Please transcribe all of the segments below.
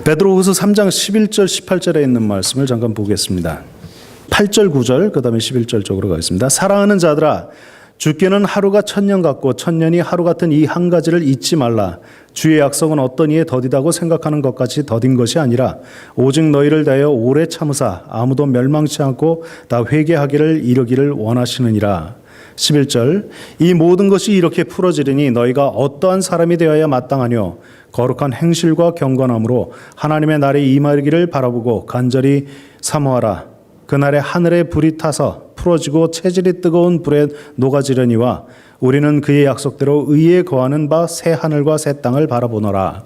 베드로후서 3장 11절 18절에 있는 말씀을 잠깐 보겠습니다. 8절 9절 그다음에 11절 쪽으로 가겠습니다. 사랑하는 자들아, 주께는 하루가 천년 같고 천년이 하루 같은 이 한 가지를 잊지 말라. 주의 약속은 어떤 이에 더디다고 생각하는 것같이 더딘 것이 아니라 오직 너희를 대하여 오래 참으사 아무도 멸망치 않고 다 회개하기를 이르기를 원하시느니라. 11절 이 모든 것이 이렇게 풀어지리니 너희가 어떠한 사람이 되어야 마땅하뇨. 거룩한 행실과 경건함으로 하나님의 날에 임하기를 바라보고 간절히 사모하라. 그날에 하늘에 불이 타서 풀어지고 체질이 뜨거운 불에 녹아지려니와 우리는 그의 약속대로 의에 거하는 바 새 하늘과 새 땅을 바라보노라.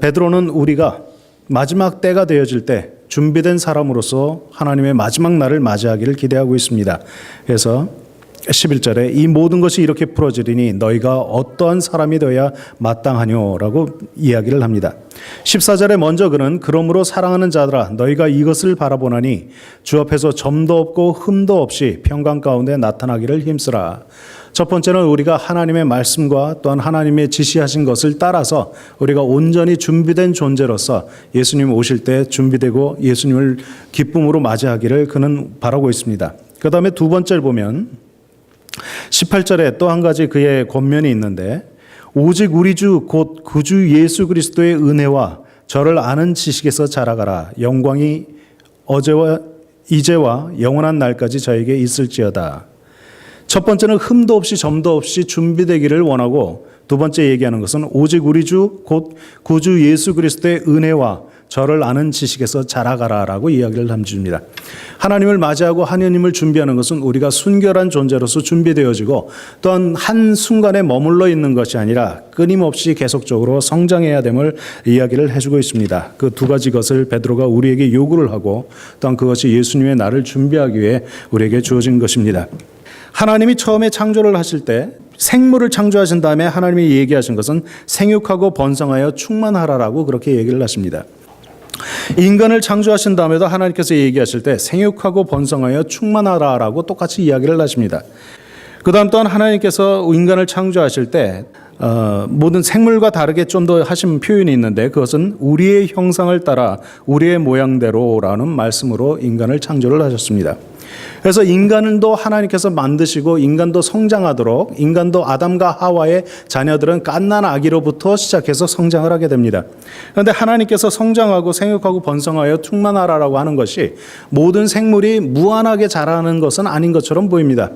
베드로는 우리가 마지막 때가 되어질 때 준비된 사람으로서 하나님의 마지막 날을 맞이하기를 기대하고 있습니다. 그래서 11절에 이 모든 것이 이렇게 풀어지리니 너희가 어떠한 사람이 되어야 마땅하뇨라고 이야기를 합니다. 14절에 먼저 그는 그러므로 사랑하는 자들아 너희가 이것을 바라보나니 주 앞에서 점도 없고 흠도 없이 평강 가운데 나타나기를 힘쓰라. 첫 번째는 우리가 하나님의 말씀과 또한 하나님의 지시하신 것을 따라서 우리가 온전히 준비된 존재로서 예수님 오실 때 준비되고 예수님을 기쁨으로 맞이하기를 그는 바라고 있습니다. 그 다음에 두 번째를 보면 18절에 또 한 가지 그의 권면이 있는데 오직 우리 주 곧 구주 예수 그리스도의 은혜와 저를 아는 지식에서 자라가라. 영광이 어제와 이제와 영원한 날까지 저에게 있을지어다. 첫 번째는 흠도 없이 점도 없이 준비되기를 원하고 두 번째 얘기하는 것은 오직 우리 주 곧 구주 예수 그리스도의 은혜와 저를 아는 지식에서 자라가라라고 이야기를 함줍니다. 하나님을 맞이하고 하나님을 준비하는 것은 우리가 순결한 존재로서 준비되어지고 또한 한 순간에 머물러 있는 것이 아니라 끊임없이 계속적으로 성장해야 됨을 이야기를 해주고 있습니다. 그 두 가지 것을 베드로가 우리에게 요구를 하고 또한 그것이 예수님의 날을 준비하기 위해 우리에게 주어진 것입니다. 하나님이 처음에 창조를 하실 때 생물을 창조하신 다음에 하나님이 얘기하신 것은 생육하고 번성하여 충만하라라고 그렇게 얘기를 하십니다. 인간을 창조하신 다음에도 하나님께서 얘기하실 때 생육하고 번성하여 충만하라라고 똑같이 이야기를 하십니다. 그 다음 또한 하나님께서 인간을 창조하실 때 모든 생물과 다르게 좀 더 하신 표현이 있는데 그것은 우리의 형상을 따라 우리의 모양대로라는 말씀으로 인간을 창조를 하셨습니다. 그래서 인간도 하나님께서 만드시고 인간도 성장하도록 인간도 아담과 하와의 자녀들은 갓난 아기로부터 시작해서 성장을 하게 됩니다. 그런데 하나님께서 성장하고 생육하고 번성하여 충만하라라고 하는 것이 모든 생물이 무한하게 자라는 것은 아닌 것처럼 보입니다.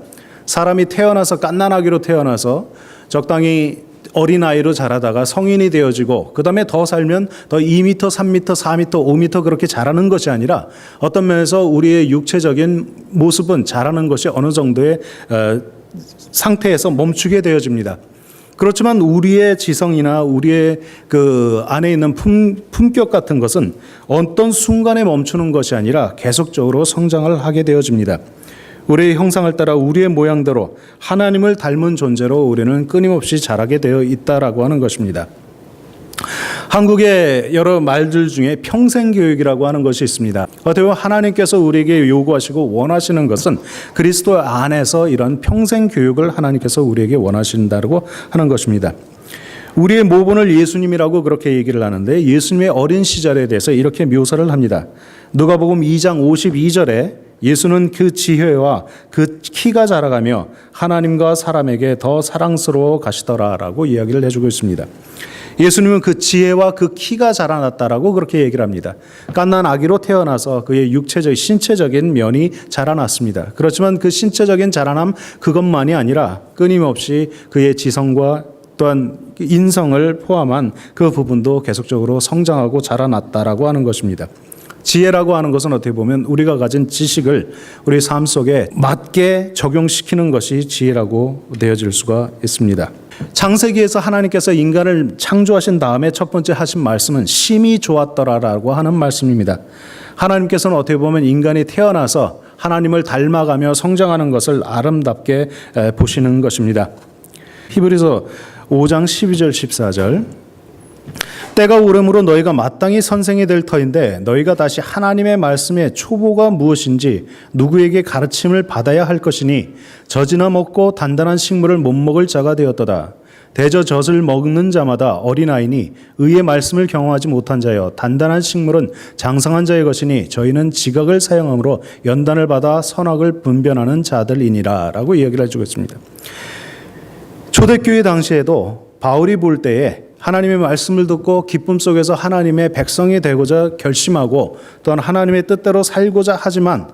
사람이 태어나서 갓난 아기로 태어나서 적당히 어린아이로 자라다가 성인이 되어지고 그 다음에 더 살면 더 2m, 3m, 4m, 5m 그렇게 자라는 것이 아니라 어떤 면에서 우리의 육체적인 모습은 자라는 것이 어느 정도의 상태에서 멈추게 되어집니다. 그렇지만 우리의 지성이나 우리의 그 안에 있는 품격 같은 것은 어떤 순간에 멈추는 것이 아니라 계속적으로 성장을 하게 되어집니다. 우리의 형상을 따라 우리의 모양대로 하나님을 닮은 존재로 우리는 끊임없이 자라게 되어 있다라고 하는 것입니다. 한국의 여러 말들 중에 평생교육이라고 하는 것이 있습니다. 어떻게 보면 하나님께서 우리에게 요구하시고 원하시는 것은 그리스도 안에서 이런 평생교육을 하나님께서 우리에게 원하신다고 하는 것입니다. 우리의 모본을 예수님이라고 그렇게 얘기를 하는데 예수님의 어린 시절에 대해서 이렇게 묘사를 합니다. 누가복음 2장 52절에 예수는 그 지혜와 그 키가 자라가며 하나님과 사람에게 더 사랑스러워 가시더라라고 이야기를 해주고 있습니다. 예수님은 그 지혜와 그 키가 자라났다라고 그렇게 얘기를 합니다. 갓난 아기로 태어나서 그의 육체적, 신체적인 면이 자라났습니다. 그렇지만 그 신체적인 자라남 그것만이 아니라 끊임없이 그의 지성과 또한 인성을 포함한 그 부분도 계속적으로 성장하고 자라났다라고 하는 것입니다. 지혜라고 하는 것은 어떻게 보면 우리가 가진 지식을 우리 삶 속에 맞게 적용시키는 것이 지혜라고 되어질 수가 있습니다. 창세기에서 하나님께서 인간을 창조하신 다음에 첫 번째 하신 말씀은 심히 좋았더라라고 하는 말씀입니다. 하나님께서는 어떻게 보면 인간이 태어나서 하나님을 닮아가며 성장하는 것을 아름답게 보시는 것입니다. 히브리서 5장 12절 14절 때가 오름으로 너희가 마땅히 선생이 될 터인데 너희가 다시 하나님의 말씀의 초보가 무엇인지 누구에게 가르침을 받아야 할 것이니 젖이나 먹고 단단한 식물을 못 먹을 자가 되었도다. 대저 젖을 먹는 자마다 어린아이니 의의 말씀을 경험하지 못한 자여 단단한 식물은 장성한 자의 것이니 저희는 지각을 사용함으로 연단을 받아 선악을 분별하는 자들이니라 라고 이야기를 해주고 있습니다. 초대교회 당시에도 바울이 볼 때에 하나님의 말씀을 듣고 기쁨 속에서 하나님의 백성이 되고자 결심하고 또한 하나님의 뜻대로 살고자 하지만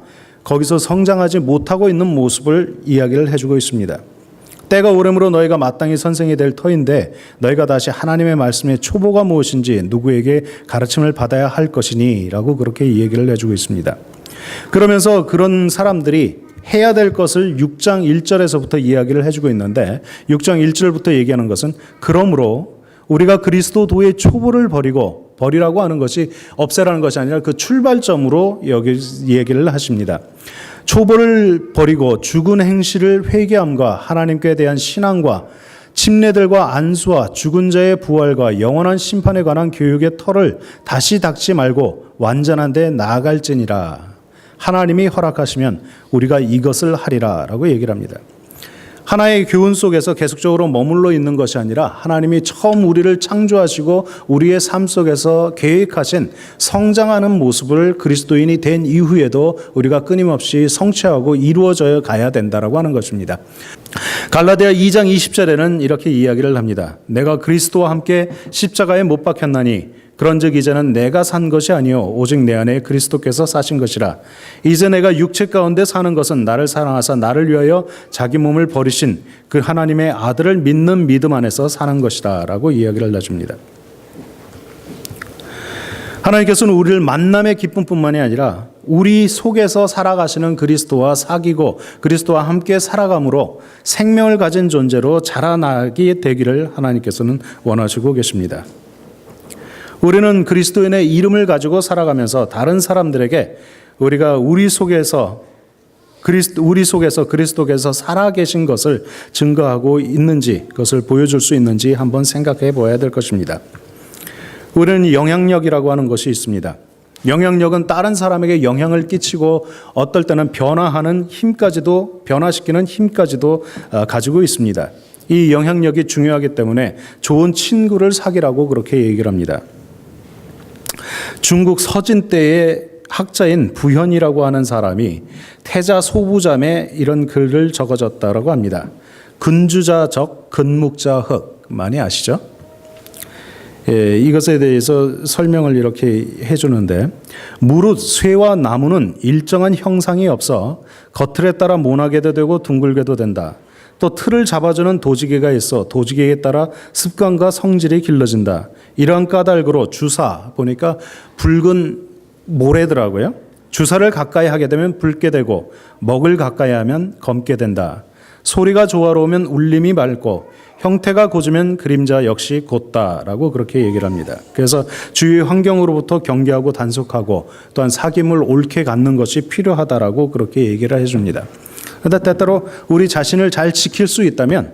거기서 성장하지 못하고 있는 모습을 이야기를 해주고 있습니다. 때가 오므로 너희가 마땅히 선생이 될 터인데 너희가 다시 하나님의 말씀의 초보가 무엇인지 누구에게 가르침을 받아야 할 것이니 라고 그렇게 얘기를 해주고 있습니다. 그러면서 그런 사람들이 해야 될 것을 6장 1절에서부터 이야기를 해주고 있는데 6장 1절부터 얘기하는 것은 그러므로 우리가 그리스도도의 초보를 버리라고 하는 것이 없애라는 것이 아니라 그 출발점으로 여기 얘기를 하십니다. 초보를 버리고 죽은 행실을 회개함과 하나님께 대한 신앙과 침례들과 안수와 죽은 자의 부활과 영원한 심판에 관한 교육의 터를 다시 닦지 말고 완전한 데 나아갈지니라. 하나님이 허락하시면 우리가 이것을 하리라 라고 얘기를 합니다. 하나의 교훈 속에서 계속적으로 머물러 있는 것이 아니라 하나님이 처음 우리를 창조하시고 우리의 삶 속에서 계획하신 성장하는 모습을 그리스도인이 된 이후에도 우리가 끊임없이 성취하고 이루어져 가야 된다라고 하는 것입니다. 갈라디아 2장 20절에는 이렇게 이야기를 합니다. 내가 그리스도와 함께 십자가에 못 박혔나니 그런즉 이제는 내가 산 것이 아니요 오직 내 안에 그리스도께서 사신 것이라. 이제 내가 육체 가운데 사는 것은 나를 사랑하사 나를 위하여 자기 몸을 버리신 그 하나님의 아들을 믿는 믿음 안에서 사는 것이다 라고 이야기를 해줍니다. 하나님께서는 우리를 만남의 기쁨뿐만이 아니라 우리 속에서 살아가시는 그리스도와 사귀고 그리스도와 함께 살아감으로 생명을 가진 존재로 자라나게 되기를 하나님께서는 원하시고 계십니다. 우리는 그리스도인의 이름을 가지고 살아가면서 다른 사람들에게 우리가 우리 속에서 그리스도께서 살아계신 것을 증거하고 있는지 그것을 보여줄 수 있는지 한번 생각해 보아야 될 것입니다. 우리는 영향력이라고 하는 것이 있습니다. 영향력은 다른 사람에게 영향을 끼치고 어떨 때는 변화시키는 힘까지도 가지고 있습니다. 이 영향력이 중요하기 때문에 좋은 친구를 사귀라고 그렇게 얘기를 합니다. 중국 서진 때의 학자인 부현이라고 하는 사람이 태자 소부잠에 이런 글을 적어줬다고 합니다. 근주자적 근묵자흑 많이 아시죠? 예, 이것에 대해서 설명을 이렇게 해주는데 무릇 쇠와 나무는 일정한 형상이 없어 겉틀에 따라 모나게도 되고 둥글게도 된다. 또 틀을 잡아주는 도지개가 있어 도지개에 따라 습관과 성질이 길러진다. 이러한 까닭으로 주사 보니까 붉은 모래더라고요. 주사를 가까이 하게 되면 붉게 되고 먹을 가까이 하면 검게 된다. 소리가 조화로우면 울림이 맑고 형태가 고주면 그림자 역시 곧다라고 그렇게 얘기를 합니다. 그래서 주위의 환경으로부터 경계하고 단속하고 또한 사귐을 옳게 갖는 것이 필요하다라고 그렇게 얘기를 해줍니다. 그런데 때때로 우리 자신을 잘 지킬 수 있다면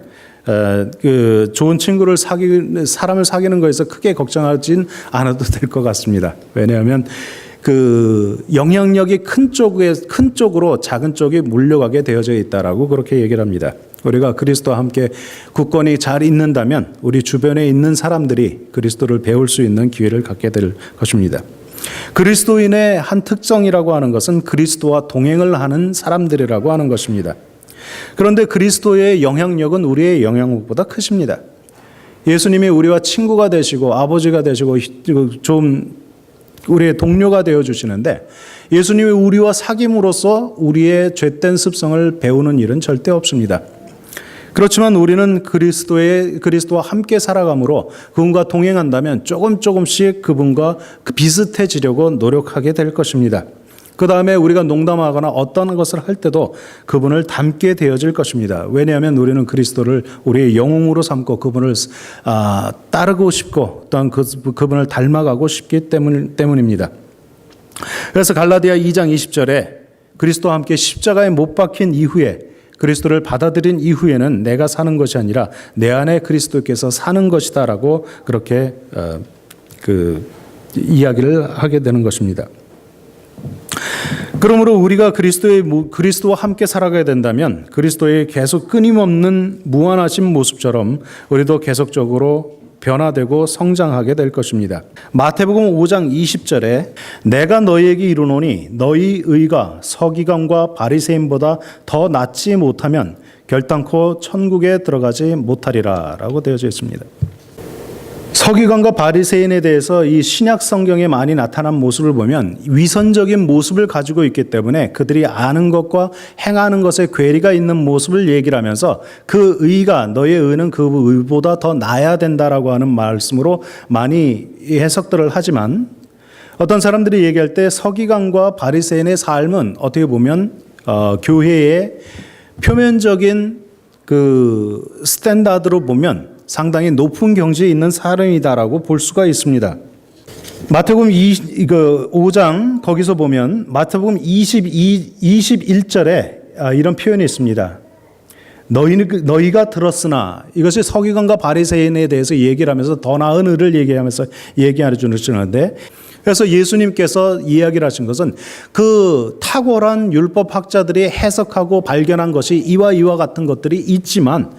그 좋은 친구를 사람을 사귀는 것에서 크게 걱정하진 않아도 될 것 같습니다. 왜냐하면 그 영향력이 큰 쪽으로 작은 쪽이 물려가게 되어져 있다라고 그렇게 얘기를 합니다. 우리가 그리스도와 함께 굳건히 잘 있는다면 우리 주변에 있는 사람들이 그리스도를 배울 수 있는 기회를 갖게 될 것입니다. 그리스도인의 한 특성이라고 하는 것은 그리스도와 동행을 하는 사람들이라고 하는 것입니다. 그런데 그리스도의 영향력은 우리의 영향력보다 크십니다. 예수님이 우리와 친구가 되시고 아버지가 되시고 좀 우리의 동료가 되어주시는데 예수님이 우리와 사귐으로써 우리의 죄된 습성을 배우는 일은 절대 없습니다. 그렇지만 우리는 그리스도와 함께 살아감으로 그분과 동행한다면 조금씩 그분과 비슷해지려고 노력하게 될 것입니다. 그 다음에 우리가 농담하거나 어떤 것을 할 때도 그분을 닮게 되어질 것입니다. 왜냐하면 우리는 그리스도를 우리의 영웅으로 삼고 그분을 따르고 싶고 또한 그분을 닮아가고 싶기 때문입니다. 그래서 갈라디아 2장 20절에 그리스도와 함께 십자가에 못 박힌 이후에 그리스도를 받아들인 이후에는 내가 사는 것이 아니라 내 안에 그리스도께서 사는 것이다라고 그렇게 이야기를 하게 되는 것입니다. 그러므로 우리가 그리스도와 함께 살아가야 된다면 그리스도의 계속 끊임없는 무한하신 모습처럼 우리도 계속적으로 변화되고 성장하게 될 것입니다. 마태복음 5장 20절에 내가 너희에게 이르노니 너희 의가 서기관과 바리새인보다 더 낫지 못하면 결단코 천국에 들어가지 못하리라 라고 되어져 있습니다. 서기관과 바리새인에 대해서 이 신약 성경에 많이 나타난 모습을 보면 위선적인 모습을 가지고 있기 때문에 그들이 아는 것과 행하는 것에 괴리가 있는 모습을 얘기를 하면서 그 의가 너의 의는 그 의보다 더 나아야 된다라고 하는 말씀으로 많이 해석들을 하지만 어떤 사람들이 얘기할 때 서기관과 바리새인의 삶은 어떻게 보면 교회의 표면적인 그 스탠다드로 보면 상당히 높은 경지에 있는 사람이다라고 볼 수가 있습니다. 마태복음 5장 거기서 보면 마태복음 21절에 이런 표현이 있습니다. 너희가 들었으나 이것이 서기관과 바리새인에 대해서 얘기를 하면서 더 나은 의를 얘기하려 주는데 그래서 예수님께서 이야기를 하신 것은 그 탁월한 율법학자들이 해석하고 발견한 것이 이와 같은 것들이 있지만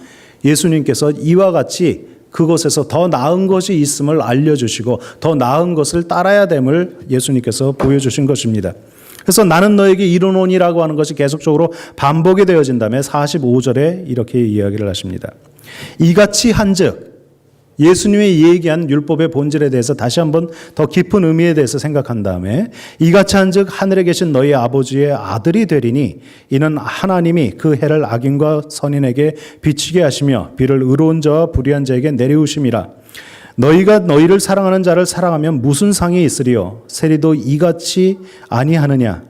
예수님께서 이와 같이 그것에서 더 나은 것이 있음을 알려주시고 더 나은 것을 따라야 됨을 예수님께서 보여주신 것입니다. 그래서 나는 너에게 이르노니라고 하는 것이 계속적으로 반복이 되어진다면 45절에 이렇게 이야기를 하십니다. 이같이 한즉 예수님이 얘기한 율법의 본질에 대해서 다시 한번 더 깊은 의미에 대해서 생각한 다음에 이같이 한즉 하늘에 계신 너희 아버지의 아들이 되리니 이는 하나님이 그 해를 악인과 선인에게 비치게 하시며 비를 의로운 자와 불의한 자에게 내리우심이라. 너희가 너희를 사랑하는 자를 사랑하면 무슨 상이 있으리요 세리도 이같이 아니하느냐.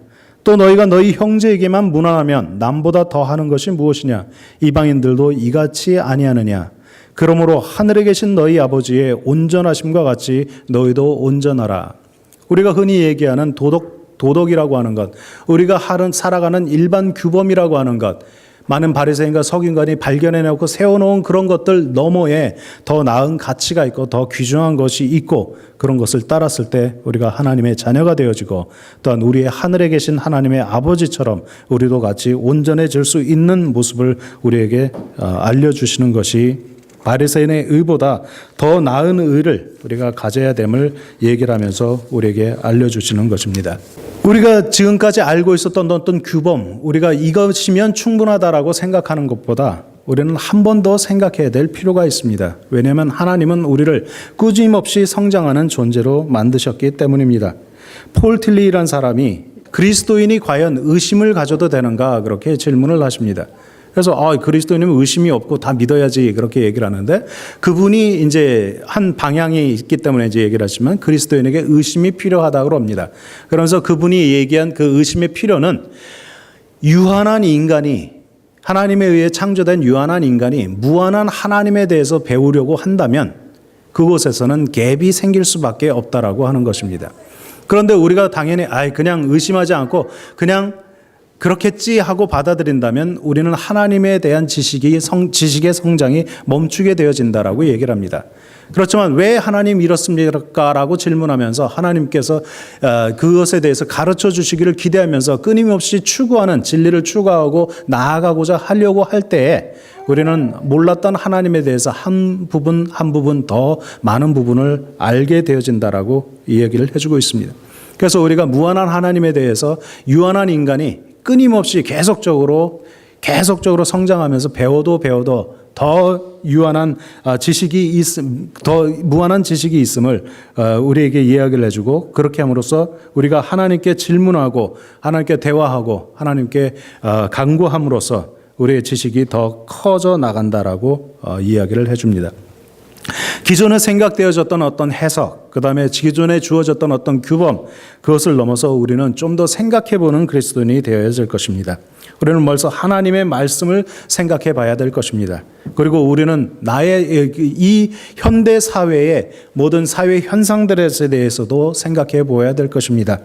또 너희가 너희 형제에게만 무난하면 남보다 더하는 것이 무엇이냐. 이방인들도 이같이 아니하느냐. 그러므로 하늘에 계신 너희 아버지의 온전하심과 같이 너희도 온전하라. 우리가 흔히 얘기하는 도덕이라고 하는 것, 우리가 살아가는 일반 규범이라고 하는 것, 많은 바리새인과 서기관이 발견해놓고 세워놓은 그런 것들 너머에 더 나은 가치가 있고 더 귀중한 것이 있고 그런 것을 따랐을 때 우리가 하나님의 자녀가 되어지고 또한 우리의 하늘에 계신 하나님의 아버지처럼 우리도 같이 온전해질 수 있는 모습을 우리에게 알려주시는 것이 바리새인의 의보다 더 나은 의를 우리가 가져야 됨을 얘기를 하면서 우리에게 알려주시는 것입니다. 우리가 지금까지 알고 있었던 어떤 규범, 우리가 이것이면 충분하다라고 생각하는 것보다 우리는 한 번 더 생각해야 될 필요가 있습니다. 왜냐하면 하나님은 우리를 꾸준없이 성장하는 존재로 만드셨기 때문입니다. 폴 틸리라는 사람이 그리스도인이 과연 의심을 가져도 되는가 그렇게 질문을 하십니다. 그래서 그리스도인은 의심이 없고 다 믿어야지 그렇게 얘기를 하는데 그분이 이제 한 방향이 있기 때문에 이제 얘기를 하지만 그리스도인에게 의심이 필요하다고 합니다. 그러면서 그분이 얘기한 그 의심의 필요는 유한한 인간이 하나님에 의해 창조된 유한한 인간이 무한한 하나님에 대해서 배우려고 한다면 그곳에서는 갭이 생길 수밖에 없다라고 하는 것입니다. 그런데 우리가 당연히 그냥 의심하지 않고 그냥 그렇겠지 하고 받아들인다면 우리는 하나님에 대한 지식의 성장이 멈추게 되어진다라고 얘기를 합니다. 그렇지만 왜 하나님 이렇습니까라고 질문하면서 하나님께서 그것에 대해서 가르쳐 주시기를 기대하면서 끊임없이 추구하는 진리를 추구하고 나아가고자 하려고 할 때에 우리는 몰랐던 하나님에 대해서 한 부분 더 많은 부분을 알게 되어진다라고 이야기를 해주고 있습니다. 그래서 우리가 무한한 하나님에 대해서 유한한 인간이 끊임없이 계속적으로 성장하면서 배워도 더 유한한 더 무한한 지식이 있음을 우리에게 이야기를 해주고 그렇게 함으로써 우리가 하나님께 질문하고 하나님께 대화하고 하나님께 간구함으로써 우리의 지식이 더 커져 나간다라고 이야기를 해줍니다. 기존에 생각되어졌던 어떤 해석, 그 다음에 기존에 주어졌던 어떤 규범, 그것을 넘어서 우리는 좀 더 생각해보는 그리스도인이 되어야 될 것입니다. 우리는 먼저 하나님의 말씀을 생각해 봐야 될 것입니다. 그리고 우리는 나의 이 현대 사회의 모든 사회 현상들에 대해서도 생각해 보아야 될 것입니다.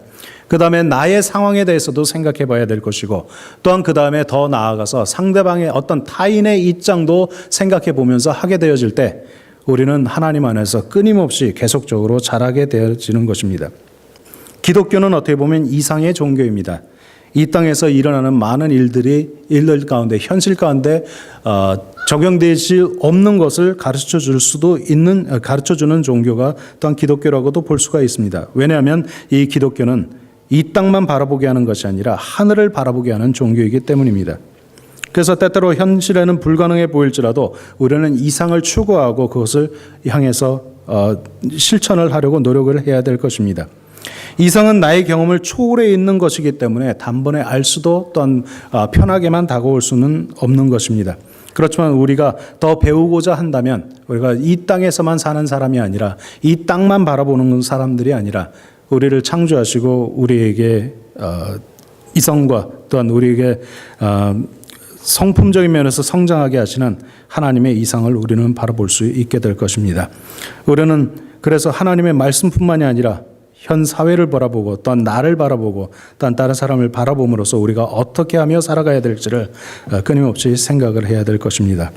그 다음에 나의 상황에 대해서도 생각해 봐야 될 것이고 또한 그 다음에 더 나아가서 상대방의 어떤 타인의 입장도 생각해 보면서 하게 되어질 때 우리는 하나님 안에서 끊임없이 계속적으로 자라게 되어지는 것입니다. 기독교는 어떻게 보면 이상의 종교입니다. 이 땅에서 일어나는 많은 일들 가운데 현실 가운데 적용되지 없는 것을 가르쳐 주는 종교가 또한 기독교라고도 볼 수가 있습니다. 왜냐하면 이 기독교는 이 땅만 바라보게 하는 것이 아니라 하늘을 바라보게 하는 종교이기 때문입니다. 그래서 때때로 현실에는 불가능해 보일지라도 우리는 이상을 추구하고 그것을 향해서 실천을 하려고 노력을 해야 될 것입니다. 이상은 나의 경험을 초월해 있는 것이기 때문에 단번에 알 수도 또한 편하게만 다가올 수는 없는 것입니다. 그렇지만 우리가 더 배우고자 한다면 우리가 이 땅에서만 사는 사람이 아니라 이 땅만 바라보는 사람들이 아니라 우리를 창조하시고 우리에게 이성과 또한 우리에게 성품적인 면에서 성장하게 하시는 하나님의 이상을 우리는 바라볼 수 있게 될 것입니다. 우리는 그래서 하나님의 말씀뿐만이 아니라 현 사회를 바라보고 또한 나를 바라보고 또한 다른 사람을 바라봄으로써 우리가 어떻게 하며 살아가야 될지를 끊임없이 생각을 해야 될 것입니다.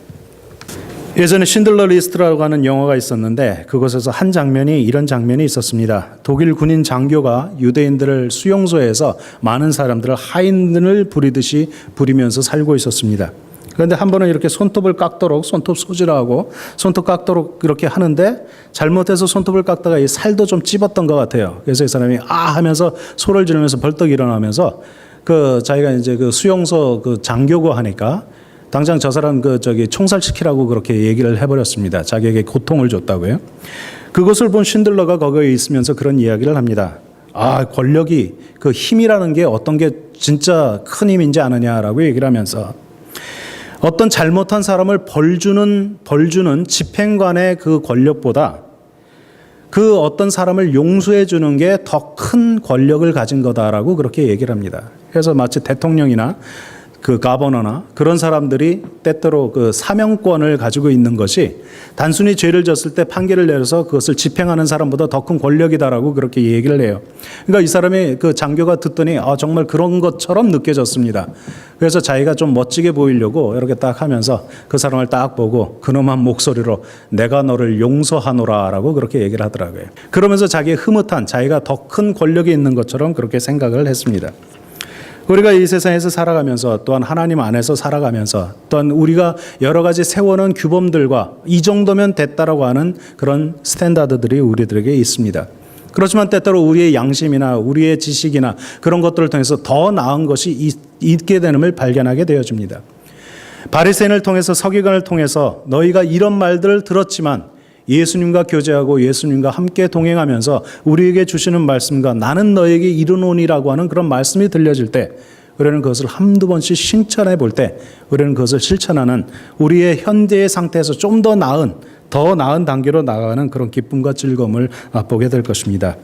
예전에 신들러 리스트라고 하는 영화가 있었는데 그곳에서 한 장면이 이런 장면이 있었습니다. 독일 군인 장교가 유대인들을 수용소에서 많은 사람들을 하인을 부리듯이 부리면서 살고 있었습니다. 그런데 한 번은 이렇게 손톱을 깎도록 손톱 소질하고 손톱 깎도록 이렇게 하는데 잘못해서 손톱을 깎다가 이 살도 좀 찝었던 것 같아요. 그래서 이 사람이 하면서 소리를 지르면서 벌떡 일어나면서 자기가 이제 그 수용소 그 장교고 하니까 당장 저 사람 총살시키라고 그렇게 얘기를 해버렸습니다. 자기에게 고통을 줬다고요. 그것을 본 신들러가 거기에 있으면서 그런 이야기를 합니다. 권력이 그 힘이라는 게 어떤 게 진짜 큰 힘인지 아느냐라고 얘기를 하면서 어떤 잘못한 사람을 벌주는 집행관의 그 권력보다 그 어떤 사람을 용서해 주는 게 더 큰 권력을 가진 거다라고 그렇게 얘기를 합니다. 그래서 마치 대통령이나 그 가버너나 그런 사람들이 때때로 그 사명권을 가지고 있는 것이 단순히 죄를 졌을 때 판결을 내려서 그것을 집행하는 사람보다 더 큰 권력이다라고 그렇게 얘기를 해요. 그러니까 이 사람이 그 장교가 듣더니 정말 그런 것처럼 느껴졌습니다. 그래서 자기가 좀 멋지게 보이려고 이렇게 딱 하면서 그 사람을 딱 보고 근엄한 목소리로 내가 너를 용서하노라라고 그렇게 얘기를 하더라고요. 그러면서 자기의 흐뭇한 자기가 더 큰 권력이 있는 것처럼 그렇게 생각을 했습니다. 우리가 이 세상에서 살아가면서 또한 하나님 안에서 살아가면서 또한 우리가 여러 가지 세워놓은 규범들과 이 정도면 됐다라고 하는 그런 스탠다드들이 우리들에게 있습니다. 그렇지만 때때로 우리의 양심이나 우리의 지식이나 그런 것들을 통해서 더 나은 것이 있게 되는을 발견하게 되어집니다. 바리새인을 통해서 서기관을 통해서 너희가 이런 말들을 들었지만 예수님과 교제하고 예수님과 함께 동행하면서 우리에게 주시는 말씀과 나는 너에게 이르노니라고 하는 그런 말씀이 들려질 때 우리는 그것을 한두 번씩 실천해 볼 때 우리는 그것을 실천하는 우리의 현재의 상태에서 좀 더 나은 단계로 나아가는 그런 기쁨과 즐거움을 맛보게 될 것입니다.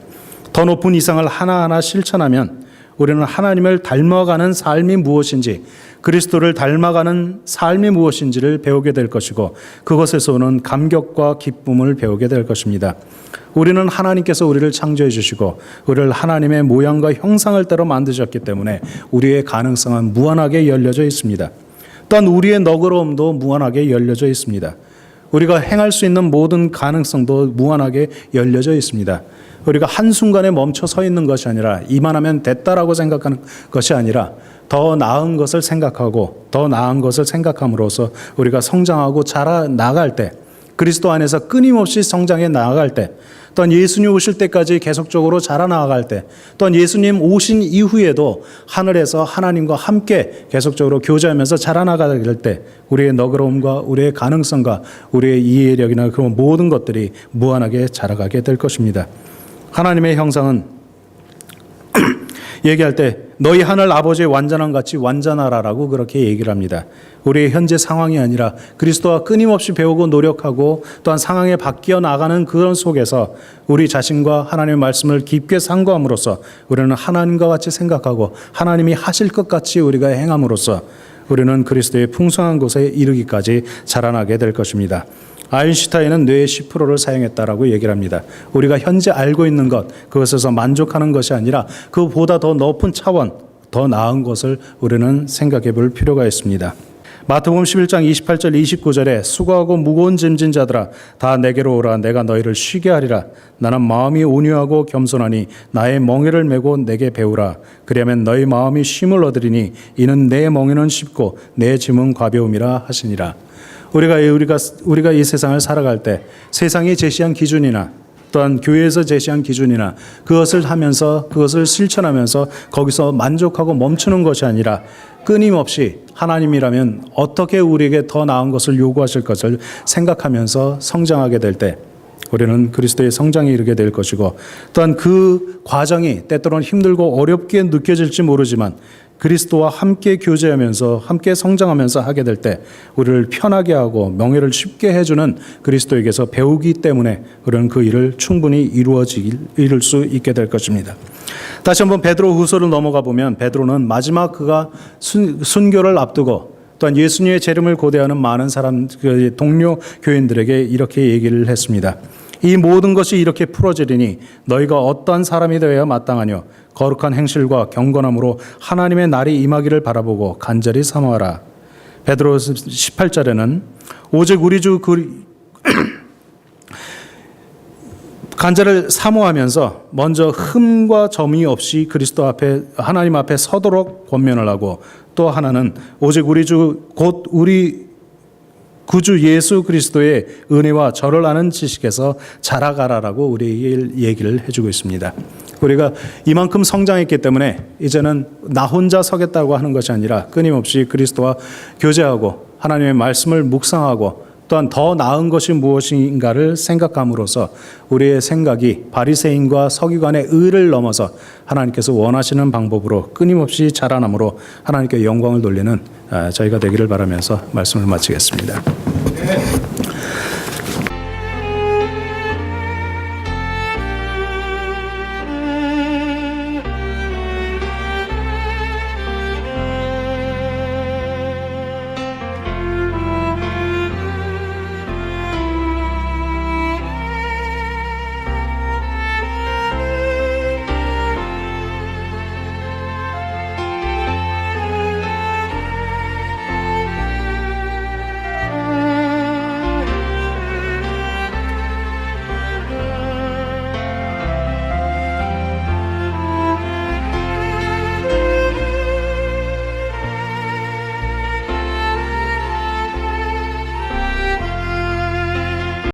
더 높은 이상을 하나하나 실천하면 우리는 하나님을 닮아가는 삶이 무엇인지 그리스도를 닮아가는 삶이 무엇인지를 배우게 될 것이고 그것에서 오는 감격과 기쁨을 배우게 될 것입니다. 우리는 하나님께서 우리를 창조해 주시고 우리를 하나님의 모양과 형상을 따라 만드셨기 때문에 우리의 가능성은 무한하게 열려져 있습니다. 또한 우리의 너그러움도 무한하게 열려져 있습니다. 우리가 행할 수 있는 모든 가능성도 무한하게 열려져 있습니다. 우리가 한순간에 멈춰 서 있는 것이 아니라 이만하면 됐다라고 생각하는 것이 아니라 더 나은 것을 생각하고 더 나은 것을 생각함으로써 우리가 성장하고 자라나갈 때 그리스도 안에서 끊임없이 성장해 나아갈 때 또한 예수님 오실 때까지 계속적으로 자라나갈 때 또한 예수님 오신 이후에도 하늘에서 하나님과 함께 계속적으로 교제하면서 자라나갈 때 우리의 너그러움과 우리의 가능성과 우리의 이해력이나 그런 모든 것들이 무한하게 자라가게 될 것입니다. 하나님의 형상은 얘기할 때 너희 하늘 아버지의 완전한 같이 완전하라라고 그렇게 얘기를 합니다. 우리의 현재 상황이 아니라 그리스도와 끊임없이 배우고 노력하고 또한 상황에 바뀌어 나가는 그런 속에서 우리 자신과 하나님의 말씀을 깊게 상고함으로써 우리는 하나님과 같이 생각하고 하나님이 하실 것 같이 우리가 행함으로써 우리는 그리스도의 풍성한 곳에 이르기까지 자라나게 될 것입니다. 아인슈타인은 뇌의 10%를 사용했다라고 얘기를 합니다. 우리가 현재 알고 있는 것, 그것에서 만족하는 것이 아니라 그보다 더 높은 차원, 더 나은 것을 우리는 생각해 볼 필요가 있습니다. 마태복음 11장 28절 29절에 수고하고 무거운 짐진 자들아 다 내게로 오라 내가 너희를 쉬게 하리라. 나는 마음이 온유하고 겸손하니 나의 멍에를 메고 내게 배우라. 그리하면 너희 마음이 쉼을 얻으리니 이는 내 멍에는 쉽고 내 짐은 가벼움이라 하시니라. 우리가 이 세상을 살아갈 때 세상이 제시한 기준이나 또한 교회에서 제시한 기준이나 그것을 하면서 그것을 실천하면서 거기서 만족하고 멈추는 것이 아니라 끊임없이 하나님이라면 어떻게 우리에게 더 나은 것을 요구하실 것을 생각하면서 성장하게 될 때 우리는 그리스도의 성장에 이르게 될 것이고 또한 그 과정이 때때로는 힘들고 어렵게 느껴질지 모르지만 그리스도와 함께 교제하면서 함께 성장하면서 하게 될 때 우리를 편하게 하고 명예를 쉽게 해주는 그리스도에게서 배우기 때문에 우리는 그 일을 충분히 이룰 수 있게 될 것입니다. 다시 한번 베드로 후서를 넘어가 보면 베드로는 마지막 그가 순교를 앞두고 또한 예수님의 재림을 고대하는 많은 동료 교인들에게 이렇게 얘기를 했습니다. 이 모든 것이 이렇게 풀어지리니 너희가 어떠한 사람이 되어야 마땅하뇨 거룩한 행실과 경건함으로 하나님의 날이 임하기를 바라보고 간절히 사모하라. 베드로 18절에는 오직 우리 주 간절을 사모하면서 먼저 흠과 점이 없이 그리스도 앞에 하나님 앞에 서도록 권면을 하고 또 하나는 오직 우리 주 곧 우리 구주 예수 그리스도의 은혜와 저를 아는 지식에서 자라가라라고 우리에게 얘기를 해주고 있습니다. 우리가 이만큼 성장했기 때문에 이제는 나 혼자 서겠다고 하는 것이 아니라 끊임없이 그리스도와 교제하고 하나님의 말씀을 묵상하고 또한 더 나은 것이 무엇인가를 생각함으로써 우리의 생각이 바리새인과 서기관의 의를 넘어서 하나님께서 원하시는 방법으로 끊임없이 자라남으로 하나님께 영광을 돌리는 저희가 되기를 바라면서 말씀을 마치겠습니다.